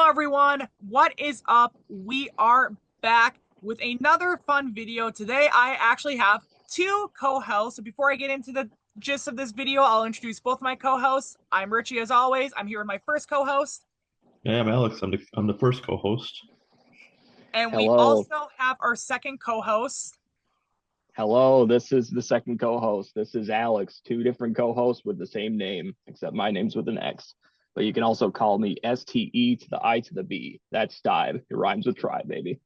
Hello everyone, what is up? We are back with another fun video. Today I actually have two co-hosts. So before I get into the gist of this video, I'll introduce both my co-hosts. I'm Richie as always. I'm here with my first co-host. Yeah, I'm Alex. I'm the first co-host. And we Hello. also have our second co-host. Hello. This is the second co-host. This is Alex. Two different co-hosts with the same name, except my name's with an X. But you can also call me STE to the I to the B. That's Steib. It rhymes with try, baby.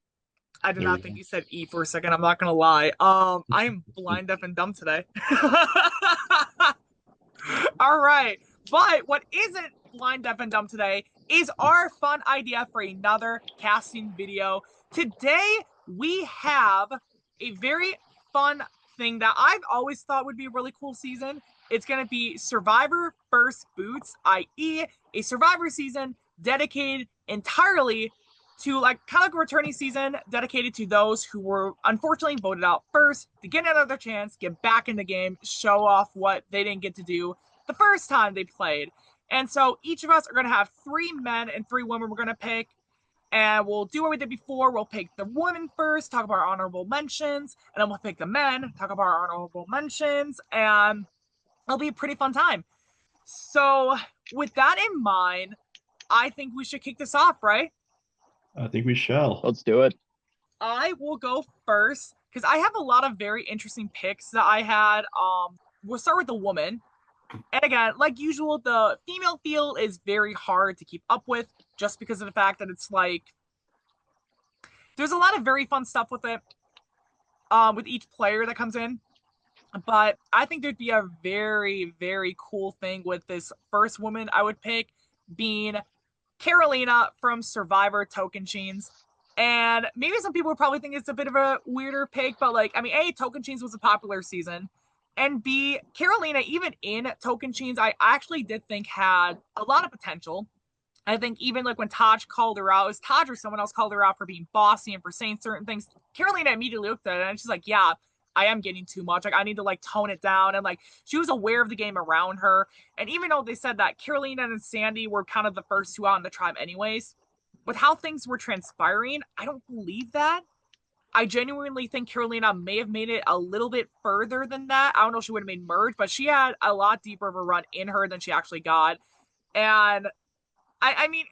I did There we not think go. you said E for a second, I'm not gonna lie. I am blind, deaf, and dumb today. All right. But what isn't blind, deaf, and dumb today is our fun idea for another casting video. Today, we have a very fun thing that I've always thought would be a really cool season. It's going to be Survivor First Boots, i.e., a Survivor season dedicated entirely to like kind of like a returning season dedicated to those who were unfortunately voted out first to get another chance, get back in the game, show off what they didn't get to do the first time they played. And so each of us are going to have three men and three women we're going to pick. And we'll do what we did before. We'll pick the women first, talk about our honorable mentions, and then we'll pick the men, talk about our honorable mentions, and it'll be a pretty fun time. So, with that in mind, I think we should kick this off, right? I think we shall. Let's do it. I will go first because I have a lot of very interesting picks that I had. We'll start with the woman. And again, like usual, the female field is very hard to keep up with just because of the fact that it's like there's a lot of very fun stuff with it, with each player that comes in. But I think there'd be a very, very cool thing with this first woman I would pick being Carolina from Survivor Tocantins. And maybe some people would probably think it's a bit of a weirder pick, but like, I mean, A, Tocantins was a popular season. And B, Carolina, even in Tocantins, I actually did think had a lot of potential. I think even like when Taj called her out, it was Taj or someone else called her out for being bossy and for saying certain things. Carolina immediately looked at it and she's like, yeah, I am getting too much. Like, I need to like tone it down. And like, she was aware of the game around her. And even though they said that Carolina and Sandy were kind of the first two out in the tribe, anyways, with how things were transpiring, I don't believe that. I genuinely think Carolina may have made it a little bit further than that. I don't know if she would have made merge, but she had a lot deeper of a run in her than she actually got. And I mean,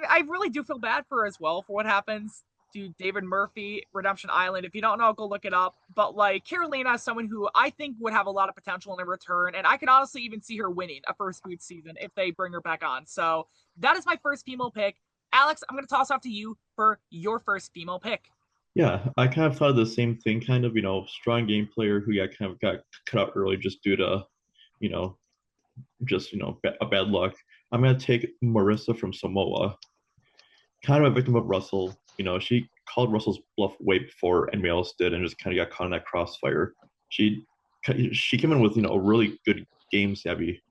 I really do feel bad for her as well for what happens to David Murphy, Redemption Island. If you don't know, go look it up. But like Carolina is someone who I think would have a lot of potential in a return, and I could honestly even see her winning a first boot season if they bring her back on. So that is my first female pick. Alex, I'm going to toss off to you for your first female pick. Yeah, I kind of thought of the same thing, kind of, strong game player who got cut out early just due to, you know, a bad luck. I'm gonna take Marissa from Samoa, kind of a victim of Russell. She called Russell's bluff way before anybody else did, and just kind of got caught in that crossfire. She she came in with a really good game savvy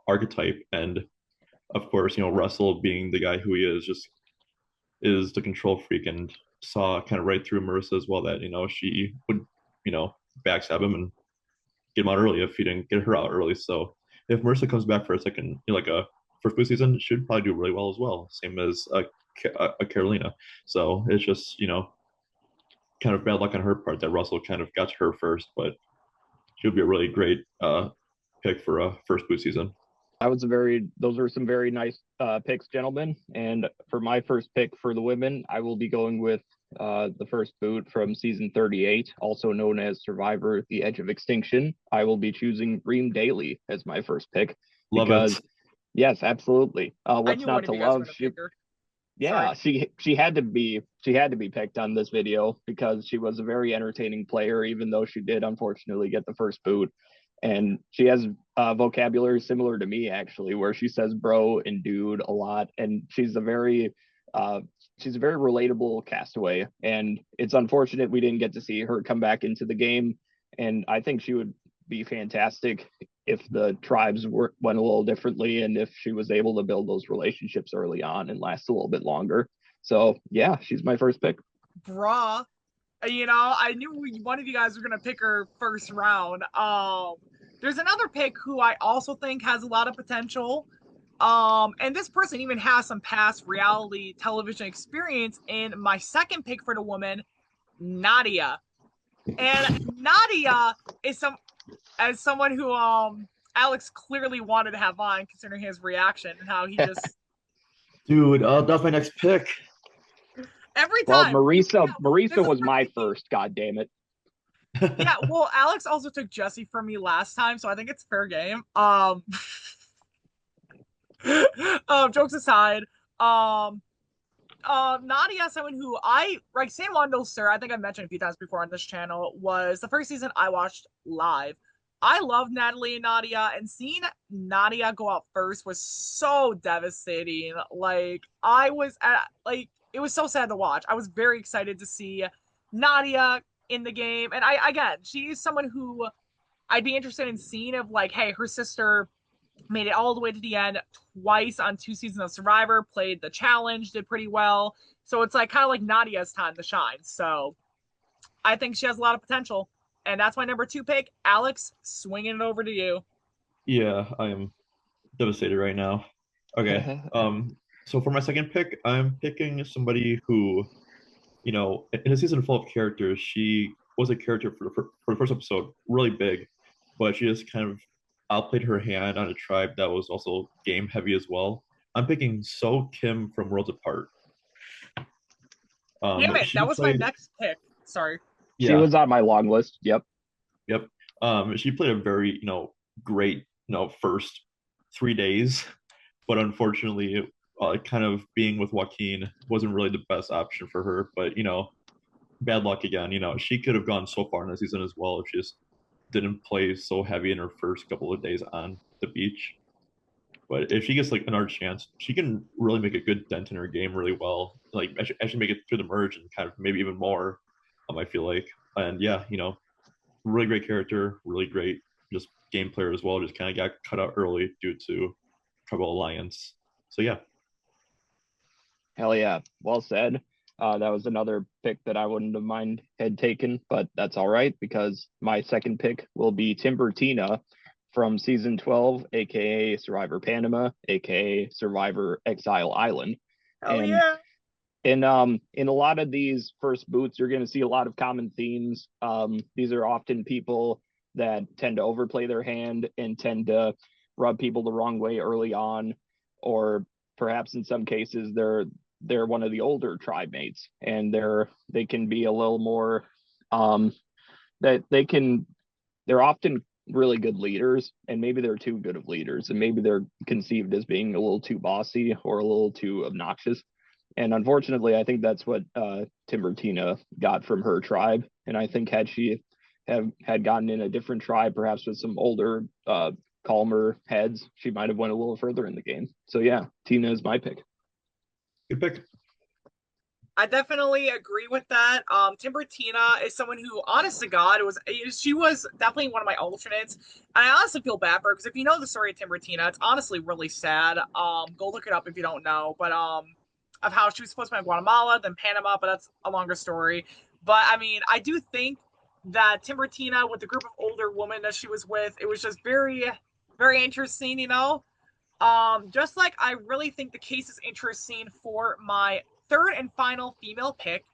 archetype, and of course Russell being the guy who he is, just is the control freak, and saw kind of right through Marissa as well, that she would backstab him and get him out early if he didn't get her out early. So if Marissa comes back for a second, like a first boost season, she would probably do really well as well. Same as a Carolina. So it's just kind of bad luck on her part that Russell kind of got to her first, but she would be a really great pick for a first boost season. Those are some very nice picks, gentlemen. And for my first pick for the women, I will be going with the first boot from season 38, also known as Survivor: The Edge of Extinction. I will be choosing Reem Daly as my first pick Love because, it. yes, absolutely. I What's knew one not of to you guys were love? going to pick her. Yeah, Sorry. she had to be picked on this video because she was a very entertaining player, even though she did unfortunately get the first boot. And she has vocabulary similar to me, actually, where she says bro and dude a lot, and uh, she's a very relatable castaway. And it's unfortunate we didn't get to see her come back into the game. And I think she would be fantastic if the went a little differently, and if she was able to build those relationships early on and last a little bit longer. So yeah, she's my first pick. Bruh. I knew one of you guys were gonna pick her first round. There's another pick who I also think has a lot of potential. And this person even has some past reality television experience in my second pick for the woman, Nadia. And Nadia is someone who Aleks clearly wanted to have on, considering his reaction and how he just Dude, that's my next pick. every Well, time. Marisa was my first. God damn it. Yeah, well, Aleks also took Jesse from me last time, so I think it's fair game. Jokes aside, um, Nadia, someone who like San Juan del Sur, I think I mentioned a few times before on this channel, was the first season I watched live. I love Natalie and Nadia, and seeing Nadia go out first was so devastating. Like it was so sad to watch. I was very excited to see Nadia in the game, and she's someone who I'd be interested in seeing of like, hey, her sister made it all the way to the end twice on 2 seasons of Survivor, played the challenge, did pretty well. So it's like kind of like Nadia's time to shine. So I think she has a lot of potential. And that's my number 2 pick. Aleks, swinging it over to you. Yeah, I am devastated right now. Okay. So for my second pick, I'm picking somebody who, in a season full of characters, she was a character for the first episode, really big, but she just kind of outplayed her hand on a tribe that was also game heavy as well. I'm picking So Kim from Worlds Apart. Damn it, She that was my played, next pick. Sorry. She yeah, was on my long list. Yep. yep. She played a very, great, first 3 days, but unfortunately, kind of being with Joaquin wasn't really the best option for her. But bad luck again. She could have gone so far in the season as well if she just didn't play so heavy in her first couple of days on the beach. But if she gets like another chance, she can really make a good dent in her game really well. Like actually make it through the merge and kind of maybe even more. I feel like, and yeah, really great character, really great just game player as well. Just kind of got cut out early due to Tribal Alliance. So yeah. Hell yeah. Well said. That was another pick that I wouldn't have mind had taken, but that's all right because my second pick will be Timbertina from season 12, aka Survivor Panama, aka Survivor Exile Island. Hell And yeah. in a lot of these first boots, you're going to see a lot of common themes. These are often people that tend to overplay their hand and tend to rub people the wrong way early on, or perhaps in some cases they're one of the older tribe mates and they can be a little more that they're often really good leaders, and maybe they're too good of leaders, and maybe they're conceived as being a little too bossy or a little too obnoxious. And unfortunately, I think that's what Timbertina got from her tribe. And I think had she had gotten in a different tribe, perhaps with some older, calmer heads, she might have went a little further in the game. So yeah, Tina is my pick. Good pick. I definitely agree with that. Timbertina is someone who, honest to God, she was definitely one of my alternates. And I honestly feel bad for her because if you know the story of Timbertina, it's honestly really sad. Go look it up if you don't know. But of how she was supposed to be in Guatemala, then Panama, but that's a longer story. But I mean, I do think that Timbertina, with the group of older women that she was with, it was just very, very interesting. Just like I really think the case is interesting for my third and final female pick,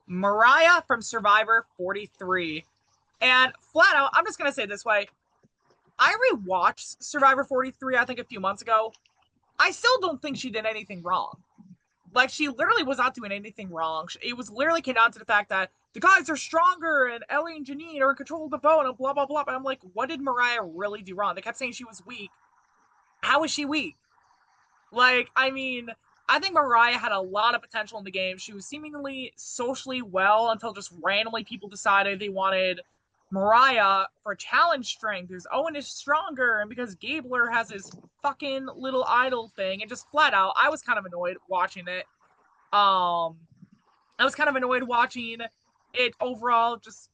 Mariah from Survivor 43. And flat out, I'm just going to say it this way. I rewatched Survivor 43, I think a few months ago. I still don't think she did anything wrong. Like, she literally was not doing anything wrong. It was literally came down to the fact that the guys are stronger and Ellie and Janine are in control of the boat and blah, blah, blah. And I'm like, what did Mariah really do wrong? They kept saying she was weak. How is she weak? Like, I mean, I think Mariah had a lot of potential in the game. She was seemingly socially well until just randomly people decided they wanted Mariah for challenge strength because Owen is stronger and because Gabler has his fucking little idol thing. And just flat out, I was kind of annoyed watching it. I was kind of annoyed watching it overall, just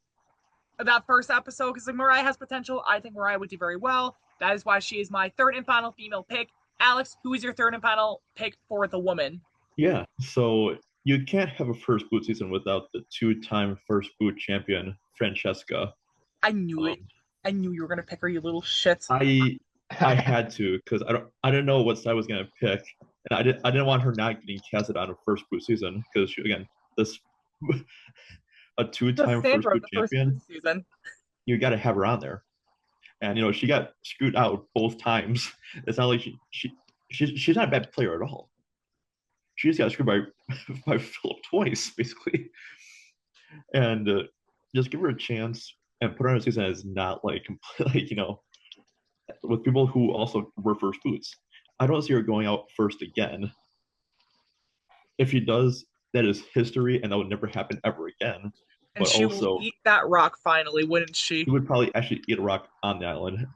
that first episode, because like, Mariah has potential. I think Mariah would do very well. That is why she is my third and final female pick. Aleks, who is your third and final pick for the woman? Yeah, so you can't have a first boot season without the two-time first boot champion, Francesca. I knew it. I knew you were going to pick her, you little shit. I I had to because I didn't know what side I was gonna pick, and I didn't want her not getting casted on her first boot season because again this a The two-time first Sandra of boot the first champion, season. you got to have her on there. And she got screwed out both times. It's not like she's not a bad player at all. She just got screwed by Philip twice basically, and just give her a chance and put her on a season as not like with people who also were first boots. I don't see her going out first again. If she does, that is history, and that would never happen ever again. And But she will also, eat that rock finally, wouldn't she? she would probably actually eat a rock on the island.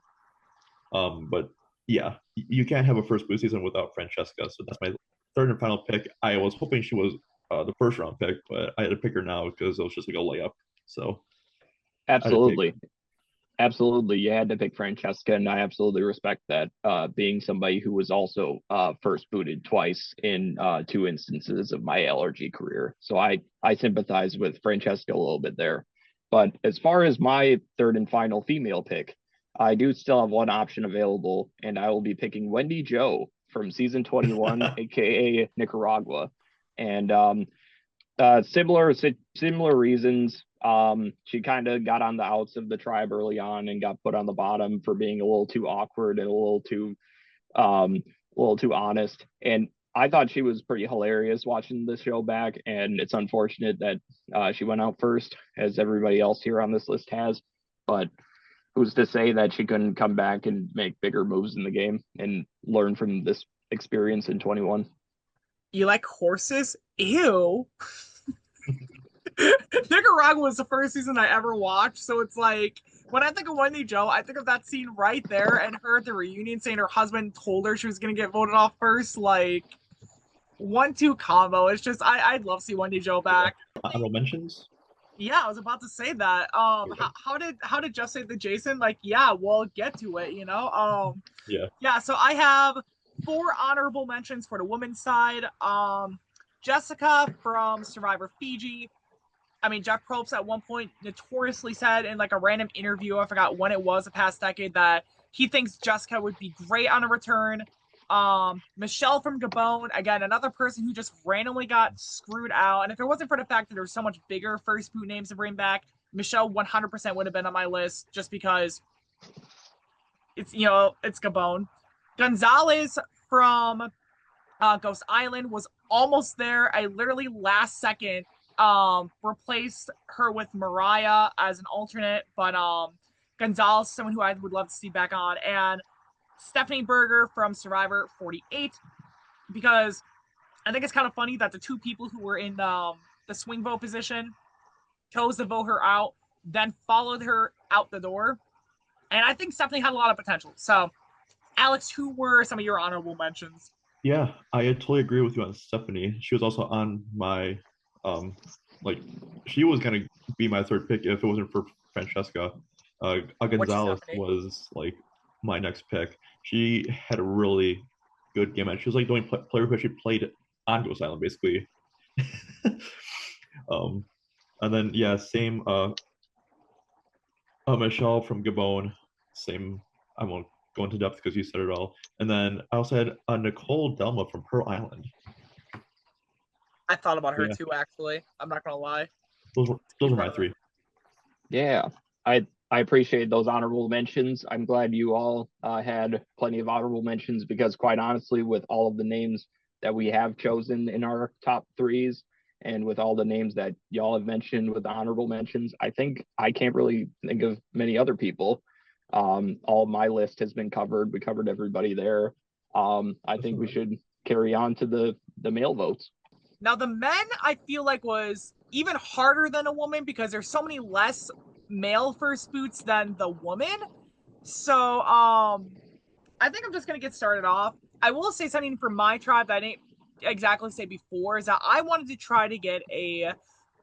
But yeah, you can't have a first boot season without Francesca. So that's my third and final pick. I was hoping she was the first round pick, but I had to pick her now because it was just like a layup. So I had to pick. Absolutely. Absolutely. You had to pick Francesca, and I absolutely respect that. Being somebody who was also first booted twice in two instances of my allergy career. So I sympathize with Francesca a little bit there. But as far as my third and final female pick, I do still have one option available, and I will be picking Wendy Joe from season 21, aka Nicaragua. And similar reasons. She kind of got on the outs of the tribe early on and got put on the bottom for being a little too awkward and a little too honest. And I thought she was pretty hilarious watching the show back. And it's unfortunate that she went out first, as everybody else here on this list has. But who's to say that she couldn't come back and make bigger moves in the game and learn from this experience in 21? You like horses? Ew. Nicaragua was the first season I ever watched, so it's like when I think of Wendy Joe, I think of that scene right there and her at the reunion saying her husband told her she was gonna get voted off first. Like 1-2 combo. It's just I'd love to see Wendy Joe Yeah. back. Honorable mentions. Yeah, I was about to say that. Okay. How did Jeff say to Jason? Like, yeah, we'll get to it. Yeah. Yeah. So I have 4 honorable mentions for the women's side. Jessica from Survivor Fiji. I mean, Jeff Probst at one point notoriously said in like a random interview, I forgot when it was, the past decade, that he thinks Jessica would be great on a return. Michelle from Gabon, again, another person who just randomly got screwed out. And if it wasn't for the fact that there's so much bigger first boot names to bring back, Michelle 100% would have been on my list just because it's Gabon. Gonzalez from Ghost Island was almost there. I literally last second replaced her with Mariah as an alternate, but Gonzalez, someone who I would love to see back on, and Stephanie Berger from Survivor 48, because I think it's kind of funny that the 2 people who were in the swing vote position chose to vote her out, then followed her out the door, and I think Stephanie had a lot of potential. So, Aleks, who were some of your honorable mentions? Yeah, I totally agree with you on Stephanie. She was also on my like she was gonna be my third pick if it wasn't for Francesca. Which Gonzalez Stephanie? was like my next pick. She had a really good game, and she was like the only player who actually played on Ghost Island, basically. um, and then yeah, same. Michelle from Gabon, same. I won't go into depth because you said it all. And then I also had Nicole Delma from Pearl Island. I thought about her Yeah, too, actually. I'm not gonna lie. those were my 3. Yeah, I appreciate those honorable mentions. I'm glad you all had plenty of honorable mentions because, quite honestly, with all of the names that we have chosen in our top threes, and with all the names that y'all have mentioned with the honorable mentions, I think I can't really think of many other people. All my list has been covered. We covered everybody there. I think we should carry on to the male votes. Now the men I feel like was even harder than a woman because there's so many less male first boots than the woman. So I think I'm just gonna get started off. I will say something for my tribe that I didn't exactly say before is that I wanted to try to get a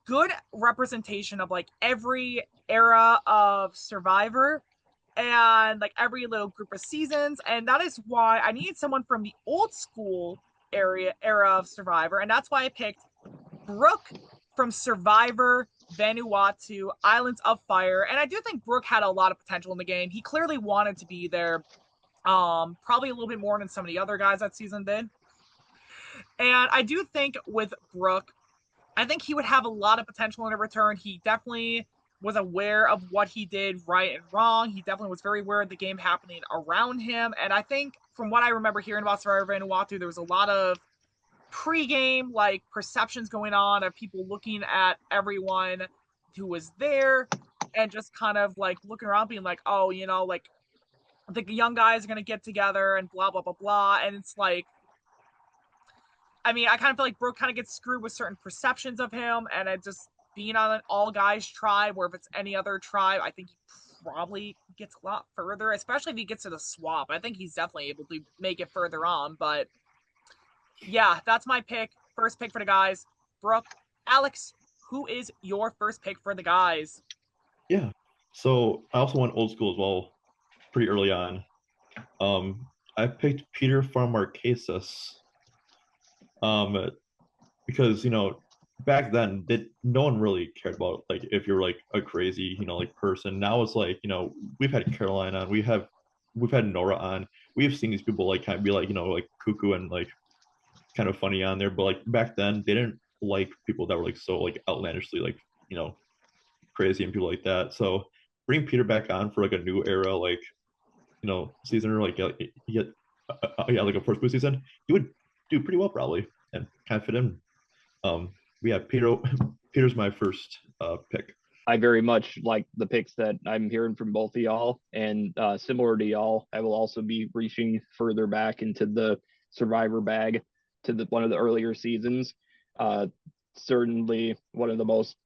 good representation of like every era of Survivor and like every little group of seasons, and that is why I needed someone from the old school era of Survivor, and that's why I picked Brooke from Survivor Vanuatu Islands of Fire. And I do think Brooke had a lot of potential in the game. He clearly wanted to be there. Probably a little bit more than some of the other guys that season did. And I do think with Brook, I think he would have a lot of potential in a return. He definitely was aware of what he did right and wrong. He definitely was very aware of the game happening around him. And I think from what I remember hearing about Survivor Vanuatu, there was a lot of pre-game like perceptions going on of people looking at everyone who was there and just kind of like looking around being like, oh, like the young guys are going to get together and blah, blah, blah, blah. And it's like, I mean, I kind of feel like Brooke kind of gets screwed with certain perceptions of him, and it just being on an all guys tribe, where if it's any other tribe, I think he probably gets a lot further, especially if he gets to the swap. I think he's definitely able to make it further on. But yeah, that's my pick. First pick for the guys. Brooke, Aleks, who is your first pick for the guys? Yeah. So I also went old school as well, pretty early on. I picked Peter from Marquesas. Because back then no one really cared about like if you're like a crazy like person. Now it's like we've had Caroline on, we've had Nora on, we've seen these people like kind of be like like cuckoo and like kind of funny on there, but like back then they didn't like people that were like so like outlandishly like crazy and people like that. So bring Peter back on for like a new era like season or like yeah like a first boot season, he would do pretty well probably and kind of fit in. Yeah, Peter's my first pick. I very much like the picks that I'm hearing from both of y'all, and similar to y'all, I will also be reaching further back into the Survivor bag to one of the earlier seasons. Certainly one of the most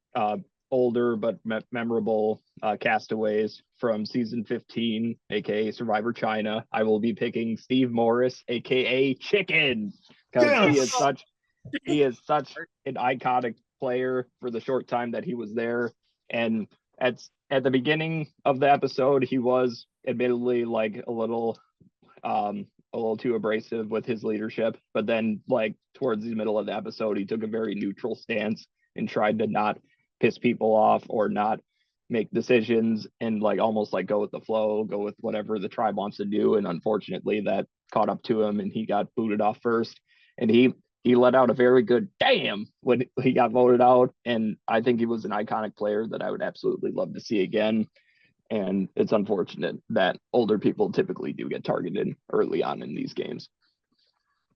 older but memorable castaways from season 15, aka Survivor China. I will be picking Steve Morris, aka Chicken, because yes! he is such an iconic player for the short time that he was there. And at the beginning of the episode, he was admittedly like a little too abrasive with his leadership. But then like towards the middle of the episode, he took a very neutral stance and tried to not piss people off or not make decisions and like almost like go with the flow, go with whatever the tribe wants to do. And unfortunately that caught up to him and he got booted off first. And he let out a very good damn when he got voted out. And I think he was an iconic player that I would absolutely love to see again. And it's unfortunate that older people typically do get targeted early on in these games.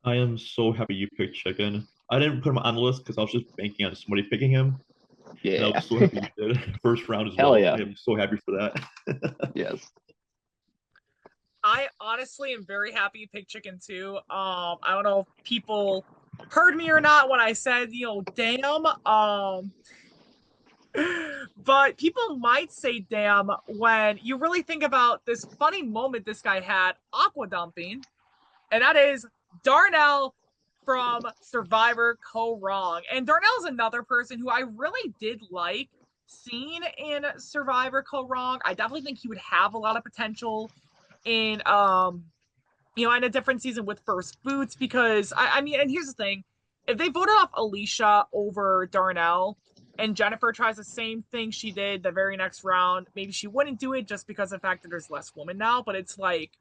I am so happy you picked Chicken. I didn't put him on the list because I was just banking on somebody picking him. Yeah. And I was so happy you did. First round as Hell well. yeah. I'm so happy for that. Yes. I honestly am very happy you picked Chicken too. I don't know if people heard me or not when I said, damn. But people might say damn when you really think about this funny moment this guy had aqua dumping, and that is Darnell from Survivor Co. Wrong. And Darnell's another person who I really did like seeing in Survivor Co. Wrong. I definitely think he would have a lot of potential in in a different season with First Boots, because I mean, and here's the thing, if they voted off Alicia over Darnell and Jennifer tries the same thing she did the very next round, maybe she wouldn't do it just because of the fact that there's less women now. But it's like,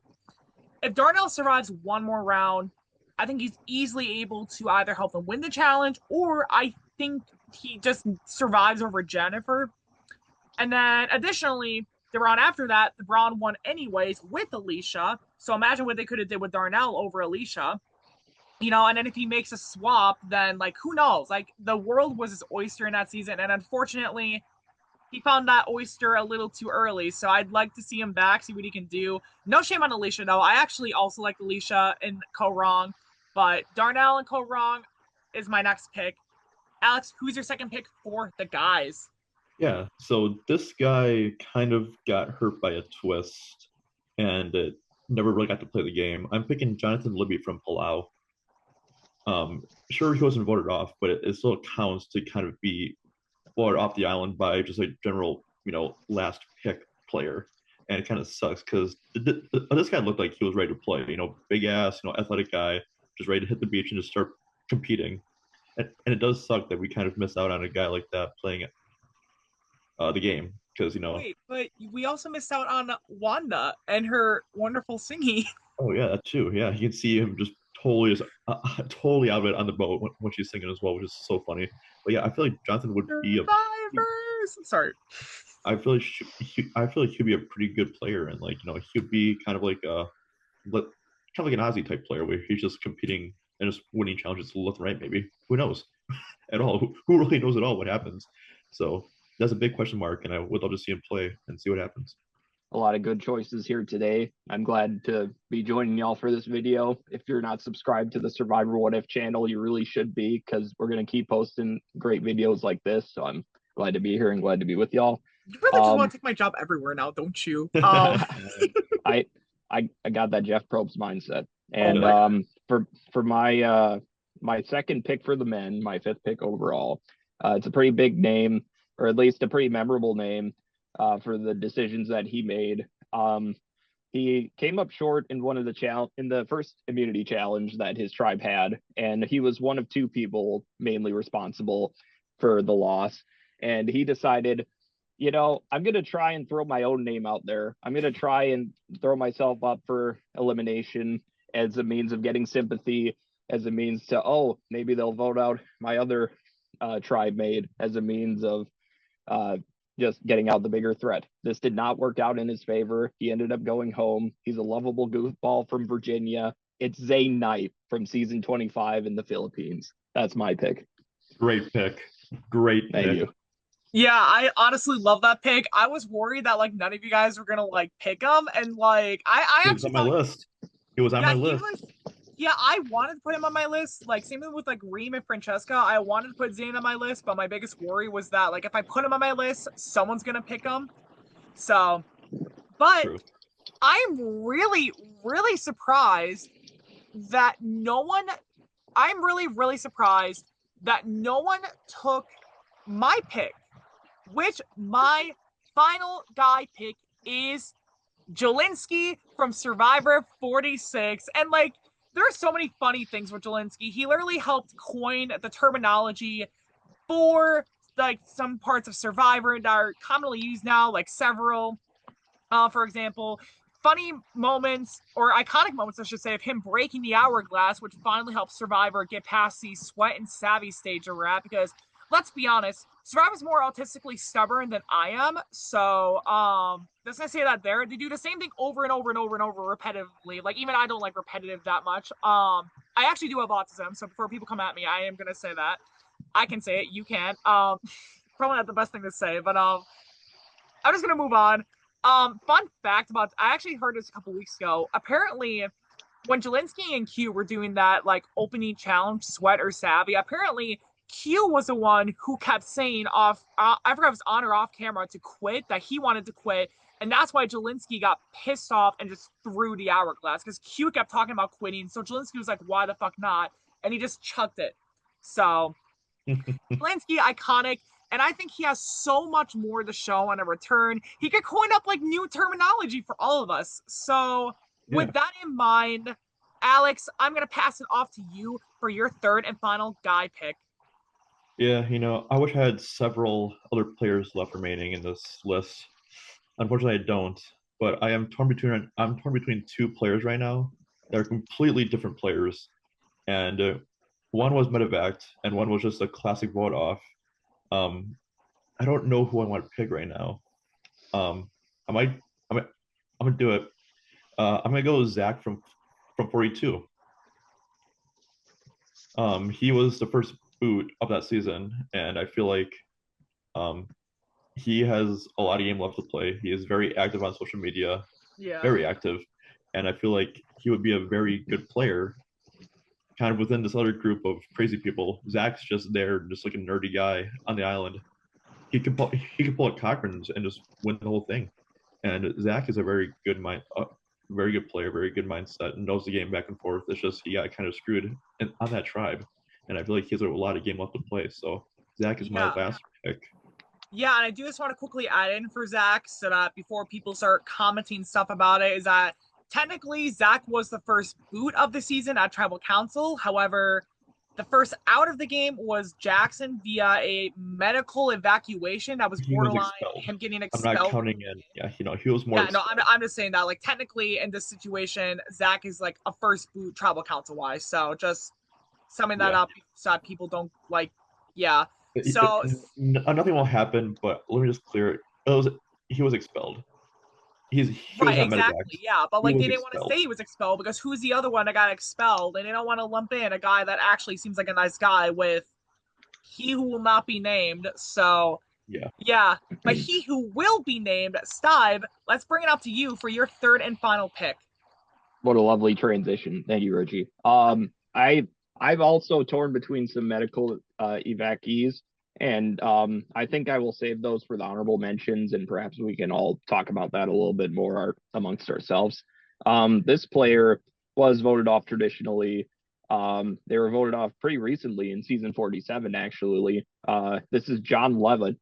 if Darnell survives one more round, I think he's easily able to either help them win the challenge, or I think he just survives over Jennifer. And then additionally, the round after that, the Brown won anyways with Alicia. So imagine what they could have did with Darnell over Alicia. And then if he makes a swap, then like who knows? Like the world was his oyster in that season, and unfortunately, he found that oyster a little too early. So I'd like to see him back, see what he can do. No shame on Alicia though. I actually also like Alicia and Co Wrong, but Darnell and Co Wrong is my next pick. Aleks, who's your second pick for the guys? Yeah, so this guy kind of got hurt by a twist and it never really got to play the game. I'm picking Jonathan Libby from Palau. Sure, he wasn't voted off, but it still counts to kind of be voted off the island by just a general, last pick player. And it kind of sucks because this guy looked like he was ready to play, big ass, athletic guy, just ready to hit the beach and just start competing. And it does suck that we kind of miss out on a guy like that playing the game because Wait, but we also missed out on Wanda and her wonderful singing. Oh yeah, that too. Yeah, you can see him just totally out of it on the boat when she's singing as well, which is so funny. But yeah, I feel like Jonathan would be a. Survivors. Sorry. I feel like he'd be a pretty good player, and like he'd be kind of like an Aussie type player where he's just competing and just winning challenges left and right. Maybe who knows at all? Who really knows at all what happens? So that's a big question mark, and I would love to see him play and see what happens. A lot of good choices here today. I'm glad to be joining y'all for this video. If you're not subscribed to the Survivor What If channel, you really should be, because we're going to keep posting great videos like this. So I'm glad to be here and glad to be with y'all. You really just want to take my job everywhere now, don't you? I got that Jeff Probst mindset. And for my second pick for the men, my fifth pick overall, it's a pretty big name, or at least a pretty memorable name for the decisions that he made. He came up short in the first immunity challenge that his tribe had, and he was one of two people mainly responsible for the loss. And he decided, I'm going to try and throw my own name out there. I'm going to try and throw myself up for elimination as a means of getting sympathy, as a means to, maybe they'll vote out my other tribe mate, as a means of just getting out the bigger threat. This did not work out in his favor. He ended up going home. He's a lovable goofball from Virginia. It's Zane Knight from season 25 in the Philippines. That's my pick. Great pick. Great pick. Thank you. Yeah, I honestly love that pick. I was worried that like none of you guys were gonna like pick him, and like I He was on my list. He was on my list. Yeah, I wanted to put him on my list. Like same thing with like Reem and Francesca. I wanted to put Zayn on my list, but my biggest worry was that like if I put him on my list, someone's gonna pick him. So, but True. I'm really, really surprised that no one. I'm really, really surprised that no one took my pick, which my final guy pick is Jelinski from Survivor 46. And like, there are so many funny things with Jelinski. He literally helped coin the terminology for like some parts of Survivor that are commonly used now, like several. For example, funny moments or iconic moments, I should say, of him breaking the hourglass, which finally helped Survivor get past the sweat and savvy stage that we're at. Because let's be honest, Survivor's more autistically stubborn than I am. So, just gonna say that there. They do the same thing over and over and over and over repetitively. Like, even I don't like repetitive that much. I actually do have autism, so before people come at me, I am gonna say that. I can say it, you can't. Probably not the best thing to say, but I'm just gonna move on. Fun fact about, I actually heard this a couple weeks ago. Apparently, when Jelinski and Q were doing that like opening challenge, sweat or savvy, apparently Q was the one who kept saying I forgot if it was on or off camera, to quit, that he wanted to quit. And that's why Jelinski got pissed off and just threw the hourglass, because Q kept talking about quitting. So Jelinski was like, why the fuck not? And he just chucked it. So Jelinski, iconic. And I think he has so much more to show on a return. He could coin up like new terminology for all of us. So with that in mind, Alex, I'm going to pass it off to you for your third and final guy pick. Yeah, I wish I had several other players left remaining in this list. Unfortunately, I don't. But I'm torn between two players right now. They're completely different players, and one was Medevac, and one was just a classic vote off. I don't know who I want to pick right now. I might, I'm gonna do it. I'm gonna go with Zach from 42. He was the first boot of that season, and I feel like he has a lot of game left to play. He is very active on social media, very active, and I feel like he would be a very good player. Kind of within this other group of crazy people, Zach's just there, just like a nerdy guy on the island. He can pull at Cochran's and just win the whole thing. And Zach is a very good very good player, very good mindset, and knows the game back and forth. It's just he got kind of screwed on that tribe, and I feel like he has a lot of game left to play. So Zach is my last pick. Yeah, and I do just want to quickly add in for Zach, so that before people start commenting stuff about it, is that technically Zach was the first boot of the season at Tribal Council. However, The first out of the game was Jackson via a medical evacuation that was He was borderline expelled. him getting I'm not expelled from counting the in. game. Yeah, he was more Yeah, no, expelled. I'm just saying that. Like, technically, in this situation, Zach is like a first boot tribal council wise. So just summing that Yeah. up so that people don't like, yeah. It- So, nothing will happen, but let me just clear it. He was expelled. He was right, not exactly, medevaced. yeah. But He like, was they didn't want to expelled. say he was expelled because who's the other one that got expelled? And they don't want to lump in a guy that actually seems like a nice guy with he who will not be named. So, Yeah. yeah. But he who will be named, Steib, let's bring it up to you for your third and final pick. What a lovely transition. Thank you, Richie. I've also torn between some medical evacuees, and I think I will save those for the honorable mentions, and perhaps we can all talk about that a little bit more amongst ourselves. This player was voted off traditionally. They were voted off pretty recently in season 47, actually. This is John Lovett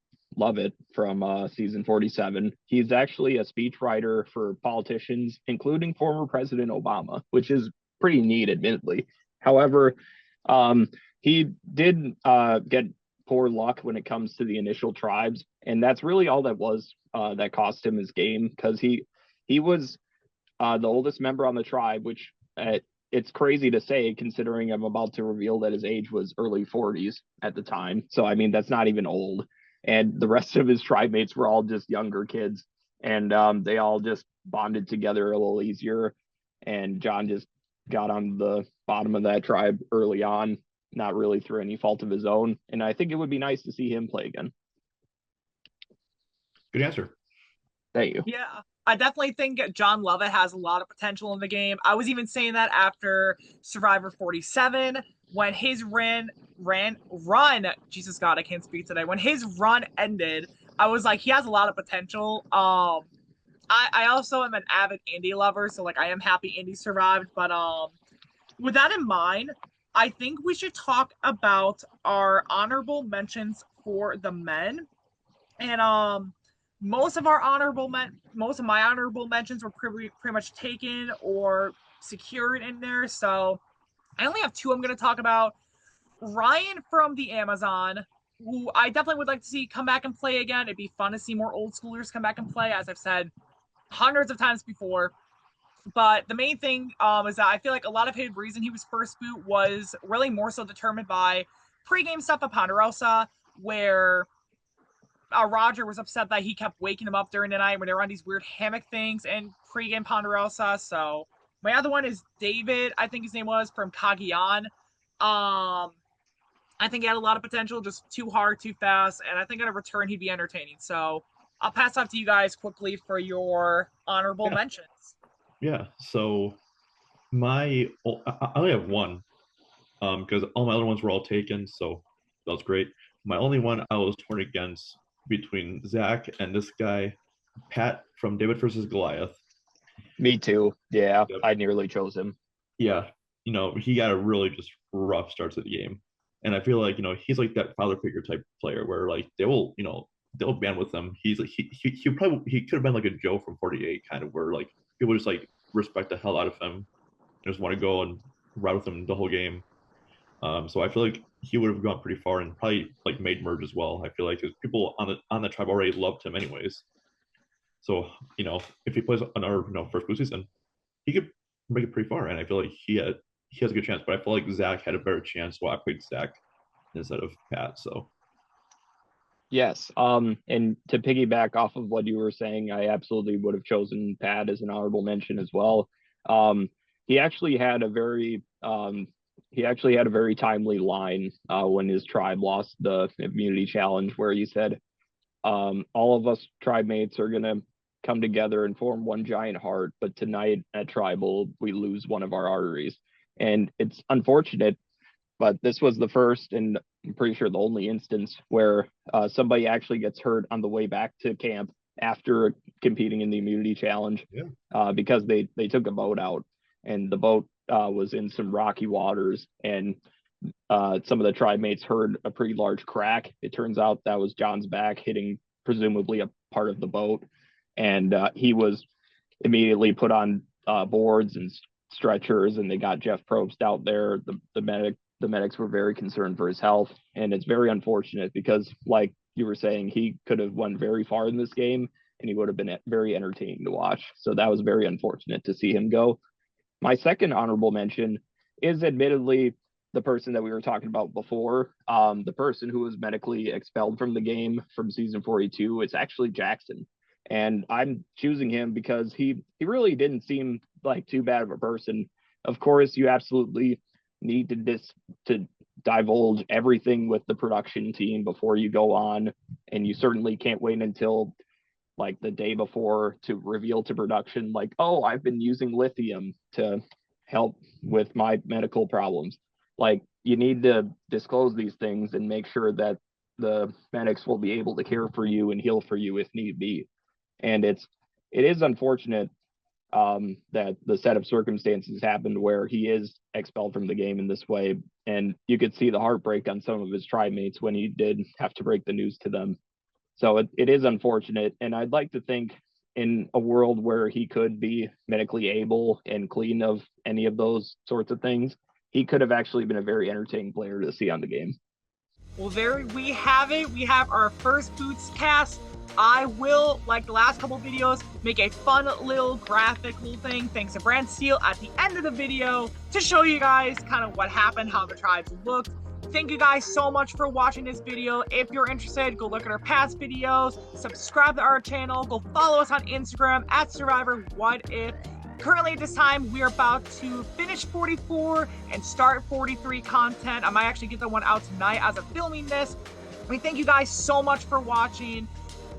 from season 47. He's actually a speechwriter for politicians, including former President Obama, which is pretty neat, admittedly. However, he did get poor luck when it comes to the initial tribes, and that's really all that cost him his game because he was the oldest member on the tribe, which it's crazy to say considering I'm about to reveal that his age was early 40s at the time. So I mean that's not even old. And the rest of his tribe mates were all just younger kids, and they all just bonded together a little easier. And John just got on the bottom of that tribe early on, not really through any fault of his own. And I think it would be nice to see him play again. Good answer. Thank you. Yeah, I definitely think John Lovett has a lot of potential in the game. I was even saying that after Survivor 47 when his run, Jesus God, I can't speak today. When his run ended, I was like, he has a lot of potential. I also am an avid indie lover, so like I am happy Indy survived. But with that in mind, I think we should talk about our honorable mentions for the men. And most of my honorable mentions were pretty much taken or secured in there. So I only have two I'm going to talk about. Ryan from the Amazon, who I definitely would like to see come back and play again. It'd be fun to see more old schoolers come back and play, as I've said hundreds of times before. But the main thing is that I feel like a lot of his reason he was first boot was really more so determined by pregame stuff at Ponderosa, where Roger was upset that he kept waking him up during the night when they were on these weird hammock things and pregame Ponderosa. So my other one is David, I think his name was, from Cagayan. I think he had a lot of potential, just too hard, too fast, and I think on a return he'd be entertaining. So I'll pass off to you guys quickly for your honorable Yeah. mentions. Yeah. So I only have one, because all my other ones were all taken, so that was great. My only one I was torn against between Zach and this guy, Pat from David versus Goliath. Me too. Yeah, Yep. I nearly chose him. Yeah, he got a really just rough start to the game, and I feel like he's like that father figure type player where like they'll band with him. He's like he could have been like a Joe from 48 kind of where like people just like respect the hell out of him, just want to go and ride with him the whole game. So I feel like he would have gone pretty far and probably like made merge as well. I feel like because people on the tribe already loved him anyways. So if he plays another first boot season, he could make it pretty far. And I feel like he has a good chance. But I feel like Zach had a better chance. So I picked Zach instead of Pat. So Yes. And to piggyback off of what you were saying, I absolutely would have chosen Pat as an honorable mention as well. Um, he actually had a very timely line when his tribe lost the immunity challenge, where he said, "All of us tribe mates are gonna come together and form one giant heart, but tonight at tribal we lose one of our arteries." And it's unfortunate, but this was the first and I'm pretty sure the only instance where somebody actually gets hurt on the way back to camp after competing in the immunity challenge. Yeah. Because they took a boat out, and the boat was in some rocky waters, and some of the tribe mates heard a pretty large crack. It turns out that was John's back hitting presumably a part of the boat, and he was immediately put on boards and stretchers, and they got Jeff Probst out there, the medic the medics were very concerned for his health. And it's very unfortunate because, like you were saying, he could have went very far in this game and he would have been very entertaining to watch. So that was very unfortunate to see him go. My second honorable mention is admittedly the person that we were talking about before, the person who was medically expelled from the game from season 42. It's actually Jackson. And I'm choosing him because he really didn't seem like too bad of a person. Of course, you absolutely need to divulge everything with the production team before you go on, and you certainly can't wait until like the day before to reveal to production, like, oh, I've been using lithium to help with my medical problems. Like, you need to disclose these things and make sure that the medics will be able to care for you and heal for you if need be. And it is unfortunate that the set of circumstances happened where he is expelled from the game in this way. And you could see the heartbreak on some of his tribe mates when he did have to break the news to them. So it is unfortunate. And I'd like to think in a world where he could be medically able and clean of any of those sorts of things, he could have actually been a very entertaining player to see on the game. Well, there we have it. We have our first Boots cast. I will, like the last couple videos, make a fun little graphical thing thanks to Brand Steel at the end of the video to show you guys kind of what happened, how the tribes looked. Thank you guys so much for watching this video. If you're interested, go look at our past videos, subscribe to our channel, go follow us on Instagram at Survivor What If. Currently at this time, we're about to finish 44 and start 43 content. I might actually get the one out tonight as of filming this. We thank you guys so much for watching,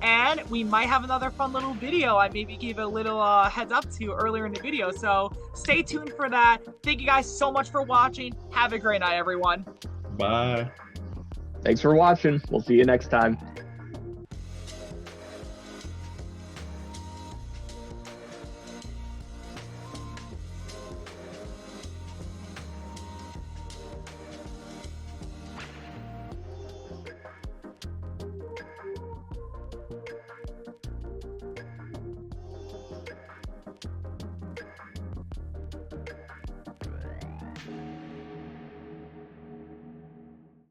and we might have another fun little video I maybe gave a little heads up to earlier in the video, so stay tuned for that. Thank you guys so much for watching. Have a great night, everyone. Bye. Thanks for watching. We'll see you next time.